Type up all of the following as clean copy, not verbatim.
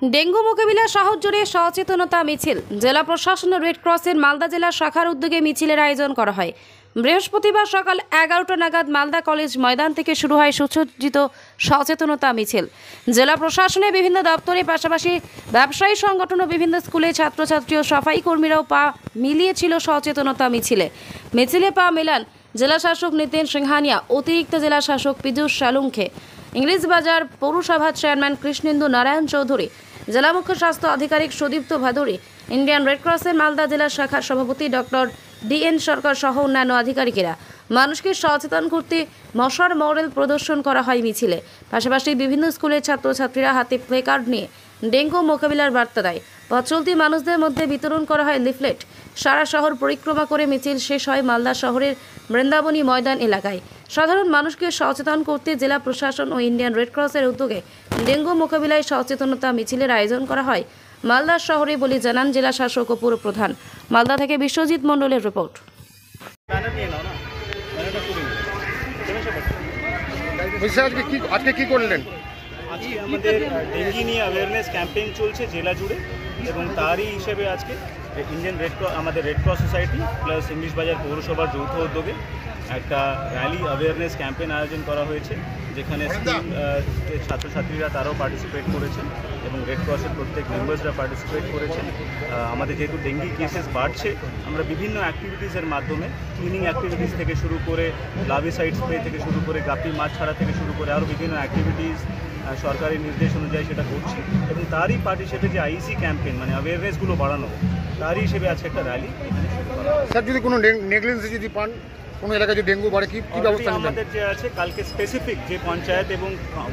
Dengue মোকাবিলা শহর জুড়ে সচেতনতা মিছিল। জেলা প্রশাসন ও রেড ক্রসের মালদা জেলা শাখার উদ্যোগে মিছিলের আয়োজন করা হয়। বৃহস্পতিবার সকাল 11টা নাগাদ মালদা কলেজ ময়দান থেকে শুরু হয় সুসজ্জিত সচেতনতা মিছিল। জেলা প্রশাসনের বিভিন্ন দপ্তরের পাশাপাশি ব্যবসায়ী সংগঠন ও বিভিন্ন স্কুলে ছাত্রছাত্রী ও সাফাই কর্মীরাও পা মিলিয়েছিল সচেতনতা মিছিলে পা মেলান জেলা শাসক নিতিন সিংহানিয়া, অতিরিক্ত জেলা শাসক পীযূষ সালুঙ্খে, ইংরেজবাজার পৌরসভার চেয়ারম্যান কৃষ্ণেন্দু নারায়ণ চৌধুরী, জেলা মুখ্য স্বাস্থ্য আধিকারিক সুদীপ্ত ভাদুরী, ইন্ডিয়ান রেড ক্রসের মালদা জেলা শাখার সভাপতি ডক্টর DN সরকার সহ অন্যান্য আধিকারিকেরা। মানুষকে সচেতন করতে মশার মডেল প্রদর্শন করা হয় মিছিলে। পাশাপাশি বিভিন্ন স্কুলের ছাত্রছাত্রীরা হাতে প্লেকার্ড নিয়ে ডেঙ্গু মোকাবিলার বার্তা দেয়। পথ চলতি মানুষদের মধ্যে বিতরণ করা হয় লিফলেট। সারা শহর পরিক্রমা করে মিছিল শেষ হয় মালদা শহরের বৃন্দাবনী ময়দান এলাকায়। সাধারণ মানুষকে সচেতন করতে জেলা প্রশাসন ও ইন্ডিয়ান রেড ক্রসের উদ্যোগে ডেঙ্গু মোকাবিলায় সচেতনতা মিছিলের আয়োজন করা হয় মালদা শহরে বলে জানান জেলা শাসক ও পুরপ্রধান। মালদা থেকে বিশ্বজিৎ মণ্ডলের রিপোর্ট। আজকে কি করলেন? আজকে আমাদের ডেঙ্গি নিয়ে অ্যাওয়ারনেস ক্যাম্পেইন চলছে জেলা জুড়ে, এবং তারই হিসেবে আজকে ইন্ডিয়ান রেড ক্রস, আমাদের red cross society plus English Bazar পৌরসভার যৌথ উদ্যোগে একটা র্যালি অ্যাওয়ারনেস ক্যাম্পেইন আয়োজন করা হয়েছে, যেখানে স্কুল ছাত্রছাত্রীরা তারাও পার্টিসিপেট করেছেন এবং রেড ক্রসের প্রত্যেক মেম্বার্সরা পার্টিসিপেট করেছেন। আমাদের যেহেতু ডেঙ্গি কেসেস বাড়ছে, আমরা বিভিন্ন অ্যাক্টিভিটিসের মাধ্যমে ক্লিনিং অ্যাক্টিভিটিস থেকে শুরু করে লার্ভিসাইড স্প্রে থেকে শুরু করে গাপ্পি মাছ ছাড়া থেকে শুরু করে আরও বিভিন্ন অ্যাক্টিভিটিস সরকারি নির্দেশ অনুযায়ী সেটা করছি, এবং তারই পার্ট হিসেবে যে আইসি ক্যাম্পেইন মানে অ্যাওয়ারনেসগুলো বাড়ানো, তারই হিসেবে আজকে একটা র্যালি। স্যার, যদি কোনো নেগলিজেন্স যদি পান কোনো এলাকায় যদি ডেঙ্গু বাড়ে কি ব্যবস্থা নেবেন? আমাদের যে আছে কালকে স্পেসিফিক যে পঞ্চায়েত এবং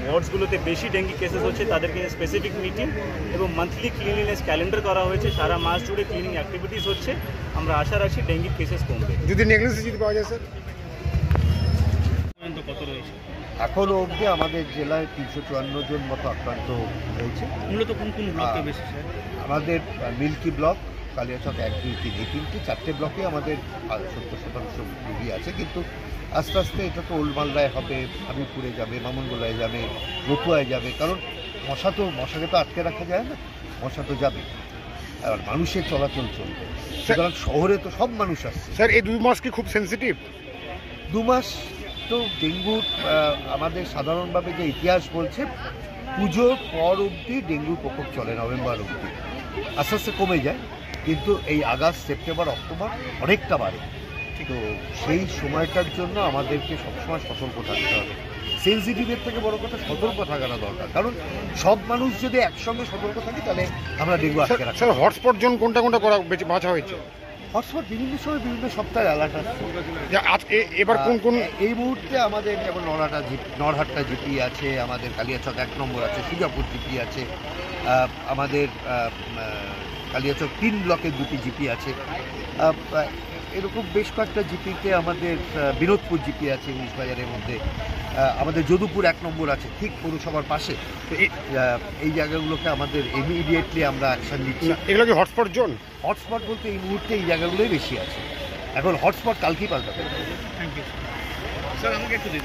ওয়ার্ডসগুলোতে বেশি ডেঙ্গি কেসেস হচ্ছে তাদেরকে স্পেসিফিক মিটিং এবং মান্থলি ক্লিনলিনেস ক্যালেন্ডার করা হয়েছে। সারা মাস জুড়ে ক্লিনিং অ্যাক্টিভিটিস হচ্ছে। আমরা আশা রাখছি ডেঙ্গির কেসেস কমবে। যদি নেগলিজেন্স যদি পাওয়া যায় স্যার? কত রয়েছে এখনও অবধি আমাদের জেলায় 354 জন মতো আক্রান্ত হয়েছে। মূলত কোন কোন ব্লকে বেশি? আমাদের মিল্কি ব্লক, কালিয়াচক 1, 2, 3 এই 4টে ব্লকে আমাদের 70% রোগী আছে, কিন্তু আস্তে আস্তে এটা তো ওল্ড মালদায় হবে, হাবিবপুরে যাবে, মামুনগোলায় যাবে, রতুয়ায় যাবে, কারণ মশাকে তো আটকে রাখা যায় না, মশা তো যাবে, আর মানুষের চলাচল চলবে, সুতরাং শহরে তো সব মানুষ আসছে। স্যার, এই 2 মাস কি খুব সেন্সিটিভ? 2 মাস তো ডেঙ্গুর আমাদের সাধারণভাবে যে ইতিহাস বলছে, পুজোর পর অবধি ডেঙ্গুর প্রকোপ চলে, নভেম্বর অবধি আস্তে আস্তে কমে যায়, কিন্তু এই আগস্ট, সেপ্টেম্বর, অক্টোবর অনেকটা বাড়ে। তো সেই সময়টার জন্য আমাদেরকে সবসময় সতর্ক থাকতে হবে। সেন্সিটিভের থেকে বড় কথা সতর্ক থাকাটা দরকার, কারণ সব মানুষ যদি একসঙ্গে সতর্ক থাকে তাহলে আমরা ডেঙ্গু আটকে রাখি। স্যার, হটস্পট জোন কোনটা বাছা হয়েছে? হটস্পট বিভিন্ন সময় বিভিন্ন সপ্তাহে অ্যালার্ট আসছে। এবার কোন এই মুহূর্তে আমাদের যেমন নরহাট্টা জিপি আছে, আমাদের কালিয়াচক 1 নম্বর আছে, সুজাপুর জিপি আছে, আমাদের কালিয়াচক 3 ব্লকের 2টি জিপি আছে, এরকম বেশ কয়েকটা জিপিতে আমাদের বিনোদপুর জিপি আছে ইংলিশবাজারের মধ্যে, আমাদের যদুপুর 1 নম্বর আছে ঠিক পৌরসভার পাশে। তো এই জায়গাগুলোকে আমাদের ইমিডিয়েটলি আমরা অ্যাকশন নিচ্ছি। এগুলো কি হটস্পট জোন? হটস্পট বলতে এই মুহূর্তে এই জায়গাগুলোই বেশি আছে, এখন হটস্পট কালকেই পাল্টাতে হবে। থ্যাংক ইউ স্যার, আমাকে একটু দিন।